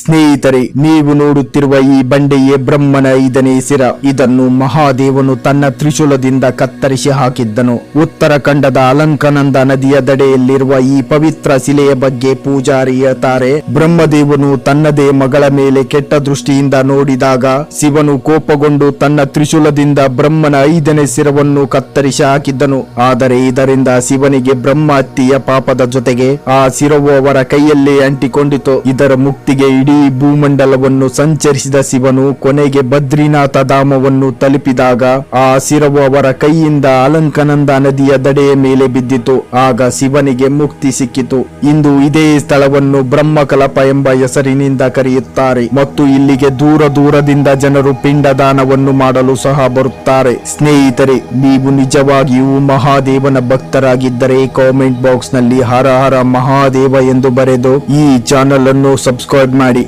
ಸ್ನೇಹಿತರೆ, ನೀವು ನೋಡುತ್ತಿರುವ ಈ ಬಂಡೆಯೇ ಬ್ರಹ್ಮನ 5ನೇ ಶಿರ. ಇದನ್ನು ಮಹಾದೇವನು ತನ್ನ ತ್ರಿಶೂಲದಿಂದ ಕತ್ತರಿಸಿ ಹಾಕಿದ್ದನು. ಉತ್ತರಾಖಂಡದ ಅಲಂಕನಂದ ನದಿಯ ದಡೆಯಲ್ಲಿರುವ ಈ ಪವಿತ್ರ ಶಿಲೆಯ ಬಗ್ಗೆ ಪೂಜಾರಿ ಹೇಳ್ತಾರೆ, ಬ್ರಹ್ಮದೇವನು ತನ್ನದೇ ಮಗಳ ಮೇಲೆ ಕೆಟ್ಟ ದೃಷ್ಟಿಯಿಂದ ನೋಡಿದಾಗ ಶಿವನು ಕೋಪಗೊಂಡು ತನ್ನ ತ್ರಿಶೂಲದಿಂದ ಬ್ರಹ್ಮನ 5ನೇ ಶಿರವನ್ನು ಕತ್ತರಿಸಿ ಹಾಕಿದ್ದನು. ಆದರೆ ಇದರಿಂದ ಶಿವನಿಗೆ ಬ್ರಹ್ಮ ಹತ್ಯೆಯ ಪಾಪದ ಜೊತೆಗೆ ಆ ಶಿರವು ಅವರ ಕೈಯಲ್ಲೇ ಅಂಟಿಕೊಂಡಿತು. ಇದರ ಮುಕ್ತಿಗೆ ಇಡೀ ಭೂಮಂಡಲವನ್ನು ಸಂಚರಿಸಿದ ಶಿವನು ಕೊನೆಗೆ ಬದ್ರಿನಾಥ ಧಾಮವನ್ನು ತಲುಪಿದಾಗ ಆ ಶಿರವು ಅವರ ಕೈಯಿಂದ ಅಲಂಕನಂದ ನದಿಯ ದಡೆಯ ಮೇಲೆ ಬಿದ್ದಿತು. ಆಗ ಶಿವನಿಗೆ ಮುಕ್ತಿ ಸಿಕ್ಕಿತು. ಇಂದು ಇದೇ ಸ್ಥಳವನ್ನು ಬ್ರಹ್ಮಕಲಪ ಎಂಬ ಹೆಸರಿನಿಂದ ಕರೆಯುತ್ತಾರೆ ಮತ್ತು ಇಲ್ಲಿಗೆ ದೂರ ದೂರದಿಂದ ಜನರು ಪಿಂಡದಾನವನ್ನು ಮಾಡಲು ಸಹ ಬರುತ್ತಾರೆ. ಸ್ನೇಹಿತರೆ, ನೀವು ನಿಜವಾಗಿಯೂ ಮಹಾದೇವನ ಭಕ್ತರಾಗಿದ್ದರೆ ಕಾಮೆಂಟ್ ಬಾಕ್ಸ್ ನಲ್ಲಿ ಹರ ಹರ ಮಹಾದೇವ ಎಂದು ಬರೆದು ಈ ಚಾನೆಲ್ ಅನ್ನು ಸಬ್ಸ್ಕ್ರೈಬ್ ಮಾಡಿ.